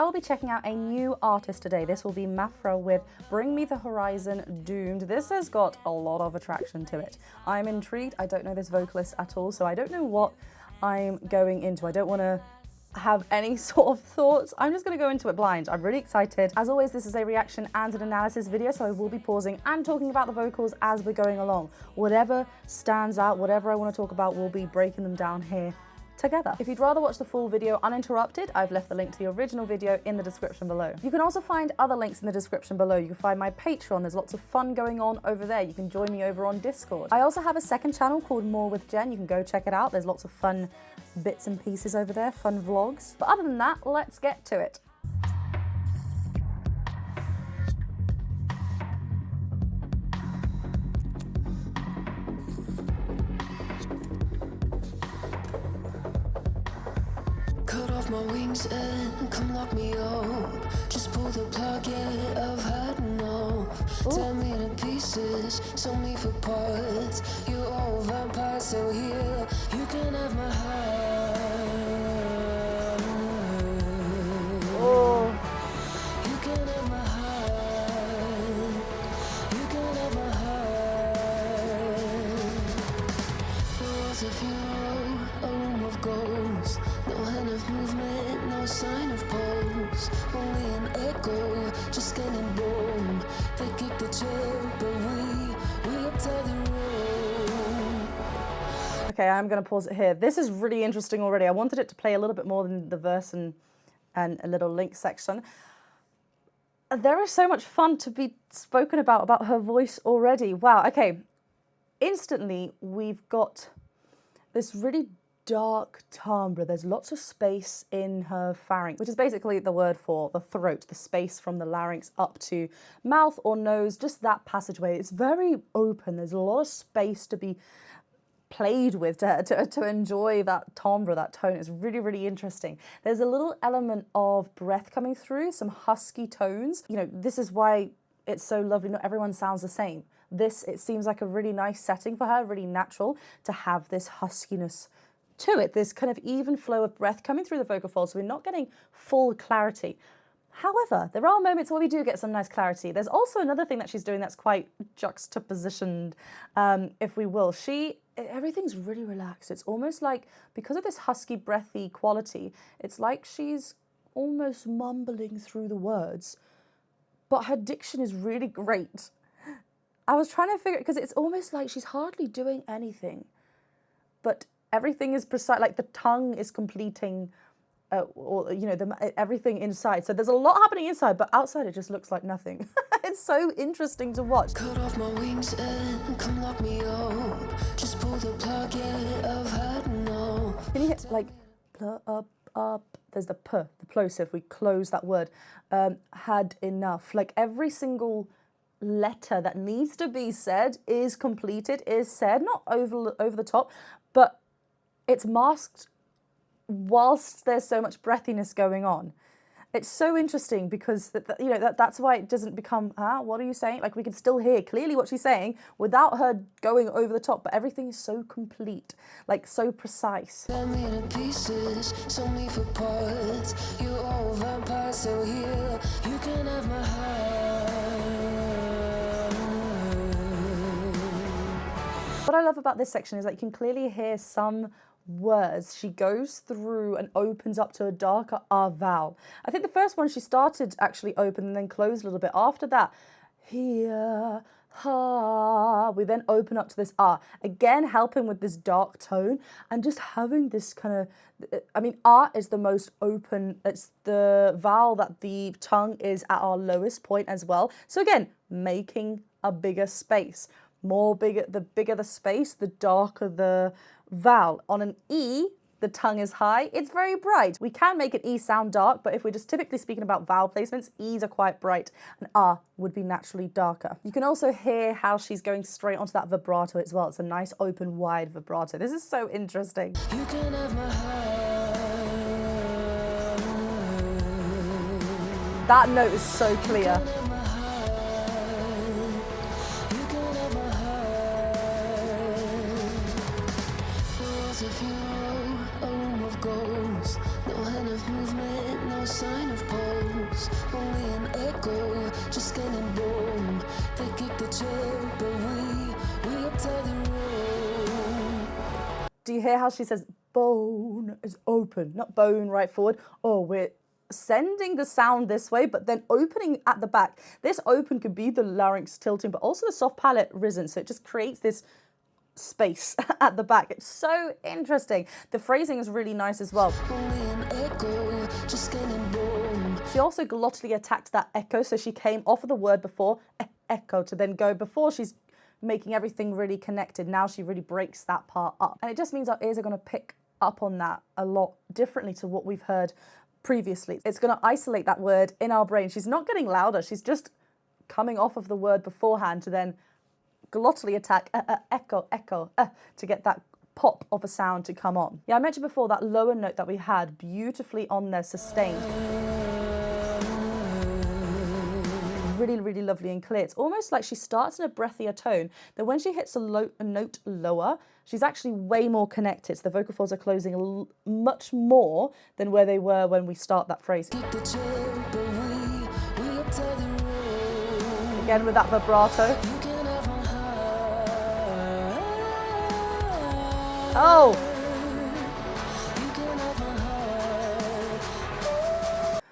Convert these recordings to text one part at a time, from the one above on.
I will be checking out a new artist today. This will be Maphra with Bring Me the Horizon Doomed. This has got a lot of attraction to it. I'm intrigued. I don't know this vocalist at all, so I don't know what I'm going into. I don't want to have any sort of thoughts. I'm just going to go into it blind. I'm really excited. As always, this is a reaction and an analysis video, so I will be pausing and talking about the vocals as we're going along. Whatever stands out, whatever I want to talk about, we'll be breaking them down here together. If you'd rather watch the full video uninterrupted, I've left the link to the original video in the description below. You can also find other links in the description below. You can find my Patreon, there's lots of fun going on over there. You can join me over on Discord. I also have a second channel called More with Jen. You can go check it out. There's lots of fun bits and pieces over there, fun vlogs. But other than that, let's get to it. My wings and come lock me up. Just pull the plug, yeah, I've had enough. Tear me to pieces, sell me for parts. You're all vampires, so here you can have my heart. Oh. You can have my heart. You can have my heart. There was a funeral, a room of ghosts. No hand of movement, no sign of pulse. Only an echo, just getting boom. They kick the chair, but we uptight the room. Okay, I'm going to pause it here. This is really interesting already. I wanted it to play a little bit more than the verse and a little link section. There is so much fun to be spoken about her voice already. Wow, okay. Instantly, we've got this really dark timbre. There's lots of space in her pharynx, which is basically the word for the throat, the space from the larynx up to mouth or nose, just that passageway. It's very open. There's a lot of space to be played with, to enjoy that timbre, that tone. It's really, really interesting. There's a little element of breath coming through, some husky tones. You know, this is why it's so lovely. Not everyone sounds the same. This, it seems like a really nice setting for her, really natural to have this huskiness to it, this kind of even flow of breath coming through the vocal folds, so we're not getting full clarity. However, there are moments where we do get some nice clarity. There's also another thing that she's doing that's quite juxtapositioned, if we will. Everything's really relaxed. It's almost like, because of this husky, breathy quality, it's like she's almost mumbling through the words, but her diction is really great. I was trying to figure, because it's almost like she's hardly doing anything, but everything is precise, like the tongue is completing, or, you know, everything inside. So there's a lot happening inside, but outside it just looks like nothing. It's so interesting to watch. Cut off my wings and come lock me up. Just pull the plug, yeah, I've had enough. Can you hear, like, up, there's the p, the plosive, we close that word. Had enough. Like every single letter that needs to be said is completed, is said, not over the top, but it's masked whilst there's so much breathiness going on. It's so interesting because you know, that's why it doesn't become, what are you saying? Like, we can still hear clearly what she's saying without her going over the top, but everything is so complete, like so precise. Tear me to pieces, sell me for parts. You're all vampires, so here you can have my heart. What I love about this section is that you can clearly hear some words. She goes through and opens up to a darker R vowel. I think the first one she started actually open and then closed a little bit. After that, here, ha, we then open up to this R. Again, helping with this dark tone and just having this kind of, I mean, R is the most open. It's the vowel that the tongue is at our lowest point as well. So again, making a bigger space. The bigger the space, the darker the vowel. On an E, the tongue is high, it's very bright. We can make an E sound dark, but if we're just typically speaking about vowel placements, E's are quite bright, and R would be naturally darker. You can also hear how she's going straight onto that vibrato as well. It's a nice open, wide vibrato. This is so interesting. You can have my heart. That note is so clear. A room of ghosts, no hand of movement, no sign of pulse. chair, but we up to the room. Do you hear how she says bone is open, not bone right forward? Oh, we're sending the sound this way, but then opening at the back. This open could be the larynx tilting, but also the soft palate risen. So it just creates this space at the back. It's so interesting. The phrasing is really nice as well. Only an echo, just getting boom. She also glottally attacked that echo, so she came off of the word before, echo, to then go before. She's making everything really connected. Now she really breaks that part up. And it just means our ears are going to pick up on that a lot differently to what we've heard previously. It's going to isolate that word in our brain. She's not getting louder. She's just coming off of the word beforehand to then glottally attack echo, echo, to get that pop of a sound to come on. Yeah, I mentioned before that lower note that we had beautifully on there, sustained. Really, really lovely and clear. It's almost like she starts in a breathier tone. Then when she hits a note lower, she's actually way more connected. So the vocal folds are closing much more than where they were when we start that phrase. Kick the chair, but we up to the room. Again with that vibrato. You can have my heart. Oh! You can have my heart.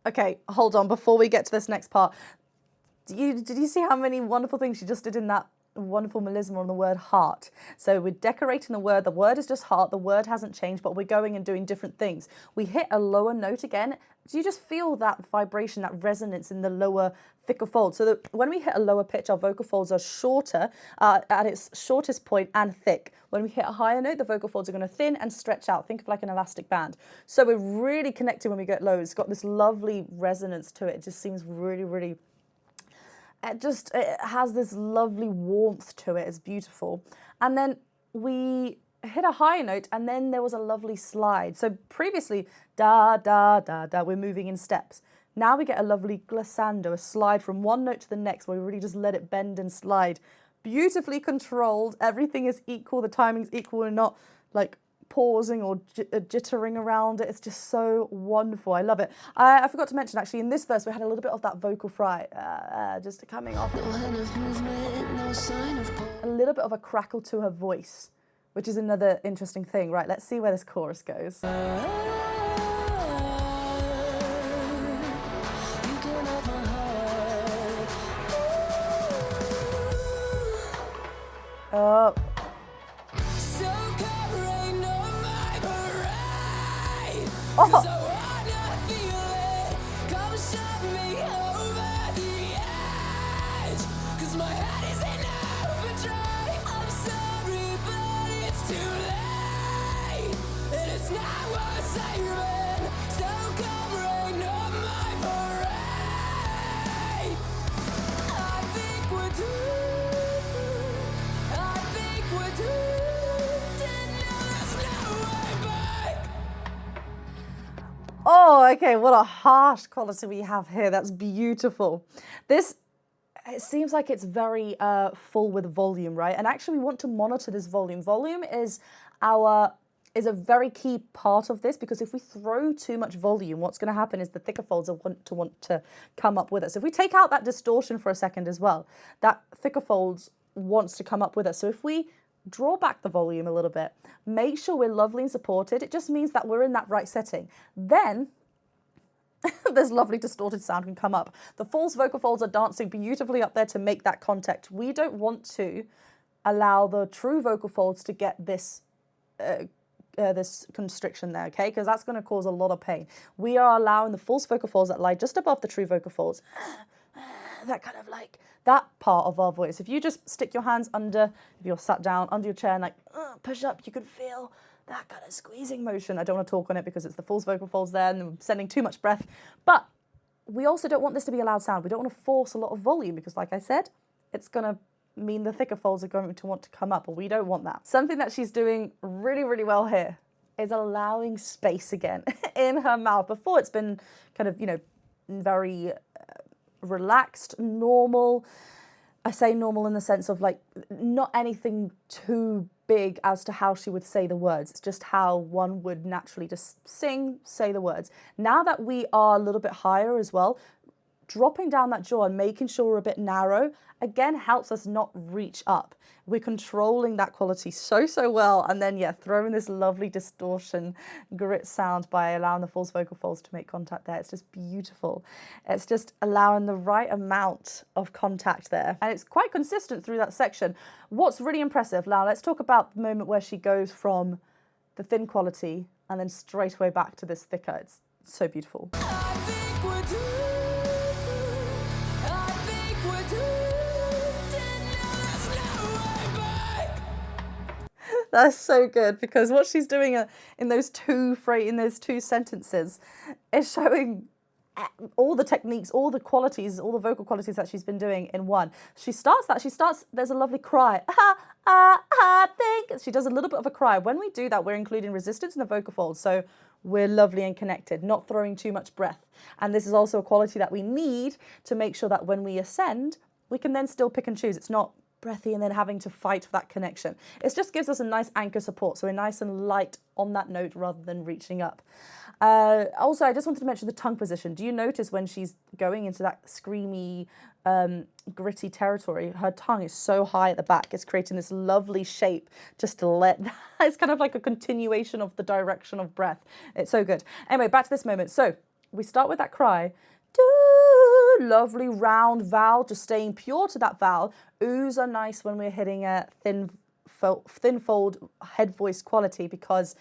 Okay, hold on. Before we get to this next part, did you see how many wonderful things she just did in that wonderful melisma on the word heart? So we're decorating the word. The word is just heart. The word hasn't changed, but we're going and doing different things. We hit a lower note again. Do you just feel that vibration, that resonance in the lower, thicker fold? So that when we hit a lower pitch, our vocal folds are shorter at its shortest point and thick. When we hit a higher note, the vocal folds are going to thin and stretch out. Think of like an elastic band. So we're really connected when we get low. It's got this lovely resonance to it. It just seems really, really... It has this lovely warmth to it. It's beautiful. And then we hit a higher note, and then there was a lovely slide. So previously, da, da, da, da, we're moving in steps. Now we get a lovely glissando, a slide from one note to the next, where we really just let it bend and slide. Beautifully controlled. Everything is equal. The timing's equal. We're not like pausing or jittering around it. It's just so wonderful. I love it. I forgot to mention, actually, in this verse, we had a little bit of that vocal fry just coming off. No hand of movement, no sign of pulse. A little bit of a crackle to her voice, which is another interesting thing. Right, let's see where this chorus goes. You can have my heart. Oh, So come rain on my parade. oh. 'Cause I wanna feel it. Come shove me over the edge. 'Cause my head is in overdrive. I'm sorry, but it's too late. And it's not worth saving. So come rain on my parade. I think we're doomed. I think we're doomed. And now there's no way back. Oh, okay, what a harsh quality we have here. That's beautiful. It seems like it's very full with volume, right? And actually we want to monitor this volume. Volume is a very key part of this, because if we throw too much volume, what's going to happen is the thicker folds want to come up with us. If we take out that distortion for a second as well, that thicker folds wants to come up with us. So if we draw back the volume a little bit, make sure we're lovely and supported, it just means that we're in that right setting. Then this lovely distorted sound can come up. The false vocal folds are dancing beautifully up there to make that contact. We don't want to allow the true vocal folds to get this this constriction there, okay? Because that's going to cause a lot of pain. We are allowing the false vocal folds that lie just above the true vocal folds, that kind of like, that part of our voice. If you just stick your hands under, if you're sat down, under your chair and like push up, you can feel that kind of squeezing motion. I don't want to talk on it because it's the false vocal folds there and I'm sending too much breath. But we also don't want this to be a loud sound. We don't want to force a lot of volume because, like I said, it's going to mean the thicker folds are going to want to come up, but we don't want that. Something that she's doing really, really well here is allowing space again in her mouth. Before it's been kind of, very relaxed, normal. I say normal in the sense of like not anything too big as to how she would say the words. It's just how one would naturally just say the words. Now that we are a little bit higher as well, dropping down that jaw and making sure we're a bit narrow, again, helps us not reach up. We're controlling that quality so well. And then, yeah, throwing this lovely distortion grit sound by allowing the false vocal folds to make contact there. It's just beautiful. It's just allowing the right amount of contact there. And it's quite consistent through that section. What's really impressive, now let's talk about the moment where she goes from the thin quality and then straight away back to this thicker. It's so beautiful. That's so good, because what she's doing in those two sentences is showing all the techniques, all the qualities, all the vocal qualities that she's been doing in one. She starts, there's a lovely cry. I think. She does a little bit of a cry. When we do that, we're including resistance in the vocal folds. So we're lovely and connected, not throwing too much breath. And this is also a quality that we need to make sure that when we ascend, we can then still pick and choose. It's not breathy and then having to fight for that connection. It just gives us a nice anchor support, so we're nice and light on that note rather than reaching up. Also, I just wanted to mention the tongue position. Do you notice when she's going into that screamy, gritty territory, her tongue is so high at the back, it's creating this lovely shape just to let, it's kind of like a continuation of the direction of breath. It's so good. Anyway, back to this moment. So we start with that cry. Lovely round vowel, just staying pure to that vowel. Oohs are nice when we're hitting a thin fold head voice quality, because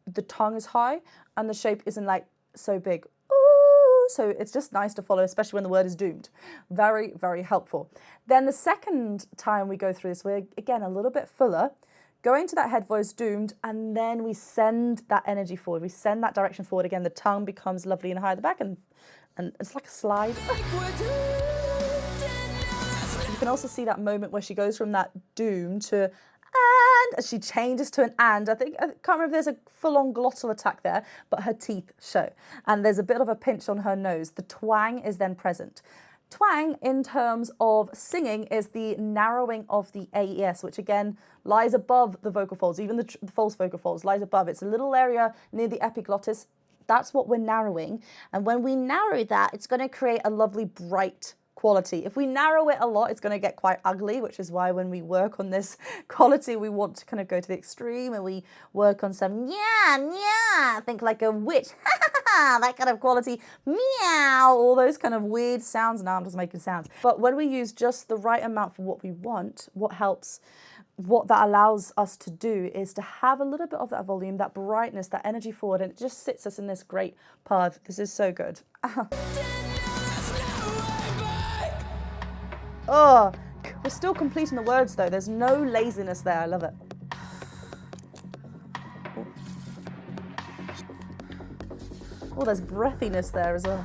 the tongue is high and the shape isn't like so big. Ooh, so it's just nice to follow, especially when the word is doomed. Very, very helpful. Then the second time we go through this, we're again a little bit fuller, going to that head voice doomed, and then we send that energy forward. We send that direction forward. Again, the tongue becomes lovely and high at the back, and it's like a slide. You can also see that moment where she goes from that doom to and, as she changes to an and. I can't remember if there's a full-on glottal attack there, but her teeth show. And there's a bit of a pinch on her nose. The twang is then present. Twang, in terms of singing, is the narrowing of the AES, which again lies above the vocal folds. Even the false vocal folds lies above. It's a little area near the epiglottis. That's what we're narrowing. And when we narrow that, it's going to create a lovely bright quality. If we narrow it a lot, it's going to get quite ugly, which is why when we work on this quality, we want to kind of go to the extreme and we work on some think like a witch, that kind of quality, meow, all those kind of weird sounds. Now I'm just making sounds. But when we use just the right amount for what we want, what that allows us to do is to have a little bit of that volume, that brightness, that energy forward, and it just sits us in this great path. This is so good. Oh, we're still completing the words though. There's no laziness there. I love it. Oh, there's breathiness there as well.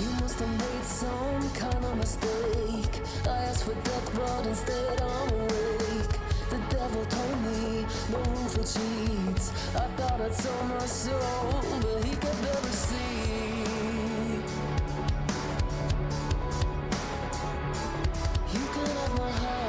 You must have made some kind of mistake. I asked for death, but instead I'm awake. The devil told me no room for cheats. I thought I'd sold my soul, but he kept the receipt. You can have my heart.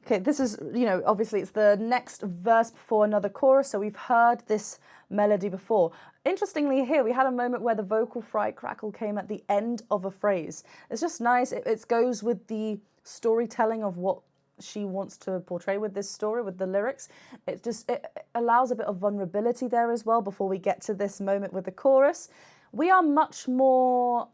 Okay, this is, obviously it's the next verse before another chorus, so we've heard this melody before. Interestingly, here we had a moment where the vocal fry crackle came at the end of a phrase. It's just nice. It goes with the storytelling of what she wants to portray with this story, with the lyrics. It allows a bit of vulnerability there as well before we get to this moment with the chorus. We are much more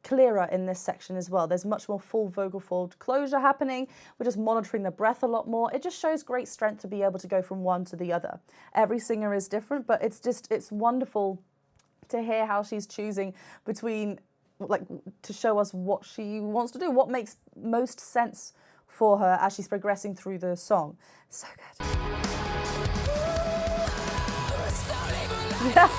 clearer in this section as well. There's much more full vocal fold closure happening. We're just monitoring the breath a lot more. It just shows great strength to be able to go from one to the other. Every singer is different, but it's wonderful to hear how she's choosing between, to show us what she wants to do, what makes most sense for her as she's progressing through the song. So good. Yeah.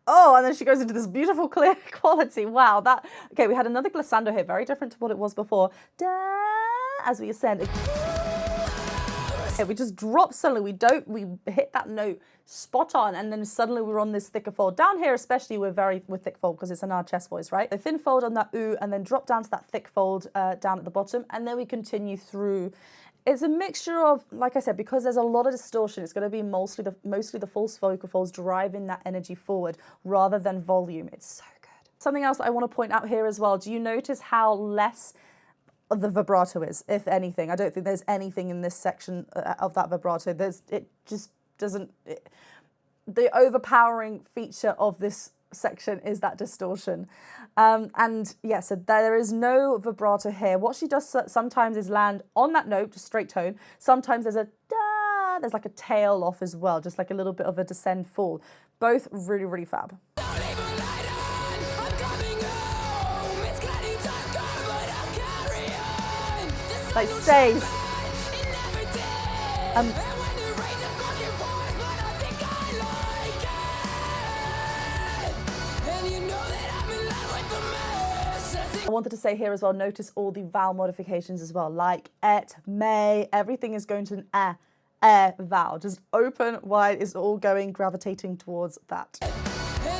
Oh, oh, and then she goes into this beautiful clear quality. Wow, that, okay, we had another glissando here, very different to what it was before. Da, as we ascend. We just drop suddenly, we hit that note spot on, and then suddenly we're on this thicker fold. Down here especially we're thick fold because it's in our chest voice, right? A thin fold on that ooh, and then drop down to that thick fold down at the bottom, and then we continue through. It's a mixture of, like I said, because there's a lot of distortion, it's going to be mostly the false vocal folds driving that energy forward rather than volume. It's so good. Something else that I want to point out here as well, do you notice how less the vibrato is, if anything? I don't think there's anything in this section of that vibrato. It just doesn't. The overpowering feature of this section is that distortion, and yeah, so there is no vibrato here. What she does sometimes is land on that note, just straight tone. Sometimes there's a da, there's like a tail off as well, just like a little bit of a descend fall. Both really, really fab. Like stays. I wanted to say here as well, notice all the vowel modifications as well, like et, may, everything is going to an vowel. Just open, wide, it's all going, gravitating towards that. And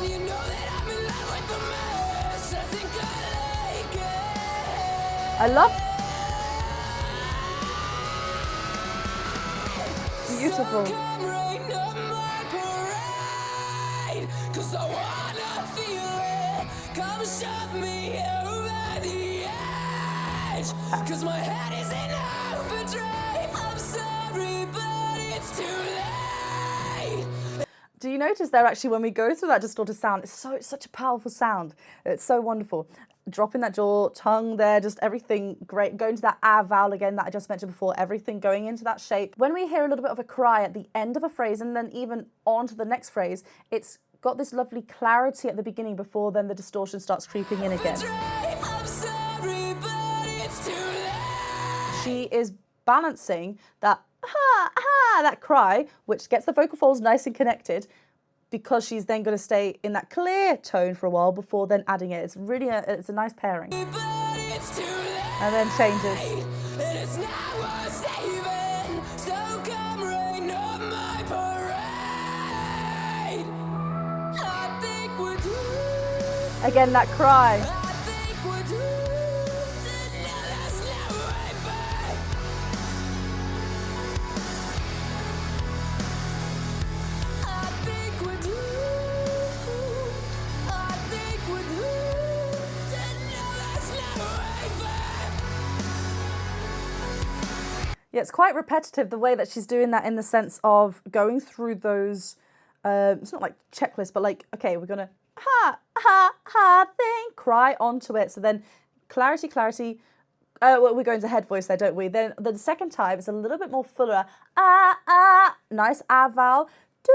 you know that I'm in love with the mess. I think I like it. I love. Beautiful. So come rain on my parade, 'cause I wanna feel it. Come shove me over the edge, 'cause my head is in overdrive. I'm sorry, but it's too late. Do you notice there actually when we go through that distorted sound, it's such a powerful sound. It's so wonderful. Dropping that jaw, tongue there, just everything great. Going to that ah vowel again that I just mentioned before, everything going into that shape. When we hear a little bit of a cry at the end of a phrase and then even on to the next phrase, it's got this lovely clarity at the beginning before then the distortion starts creeping in again. She is balancing that ha ha, that cry, which gets the vocal folds nice and connected, because she's then going to stay in that clear tone for a while before then adding it. It's really it's a nice pairing. And then changes. Again, that cry. Yeah, it's quite repetitive the way that she's doing that, in the sense of going through those, it's not like checklists, but like, okay, we're gonna ha, ha, ha thing, cry onto it. So then clarity, clarity, well, we go into head voice there, don't we? Then the second time is a little bit more fuller, ah, ah, nice ah vowel, do,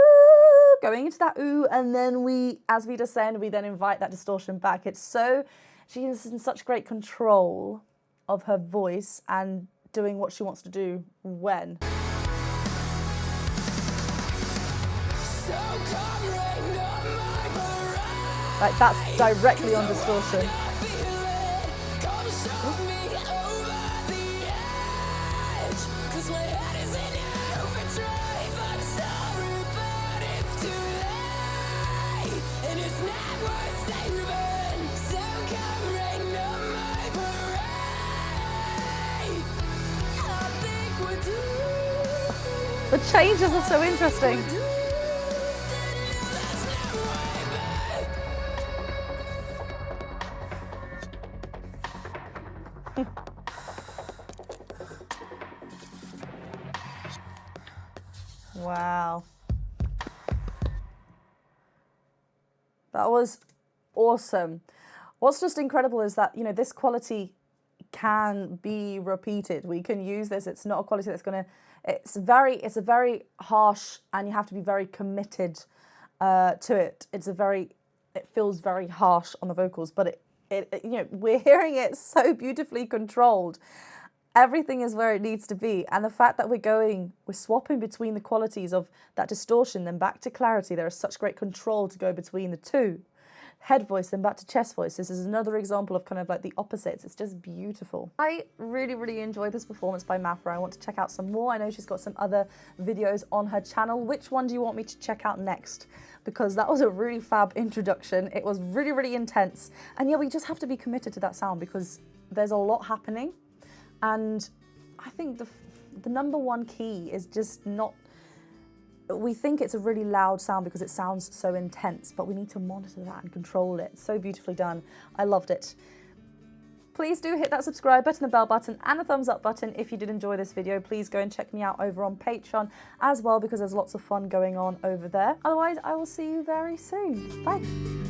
going into that ooh, and then as we descend, we then invite that distortion back. She is in such great control of her voice and doing what she wants to do when. Like, that's directly on distortion. The changes are so interesting. Wow. That was awesome. What's just incredible is that, this quality can be repeated. We can use this. It's not a quality that's going to, it's a very harsh, and you have to be very committed to it. It feels very harsh on the vocals, but we're hearing it so beautifully controlled. Everything is where it needs to be. And the fact that we're swapping between the qualities of that distortion, then back to clarity, there is such great control to go between the two. head voice, then back to chest voice. This is another example of kind of like the opposites. It's just beautiful. I really, really enjoyed this performance by Maphra. I want to check out some more. I know she's got some other videos on her channel. Which one do you want me to check out next? Because that was a really fab introduction. It was really, really intense. And yeah, we just have to be committed to that sound because there's a lot happening. And I think the number one key is just not, we think it's a really loud sound because it sounds so intense, but we need to monitor that and control it. So beautifully done. I loved it. Please do hit that subscribe button, the bell button, and the thumbs up button if you did enjoy this video. Please go and check me out over on Patreon as well because there's lots of fun going on over there. Otherwise, I will see you very soon. Bye.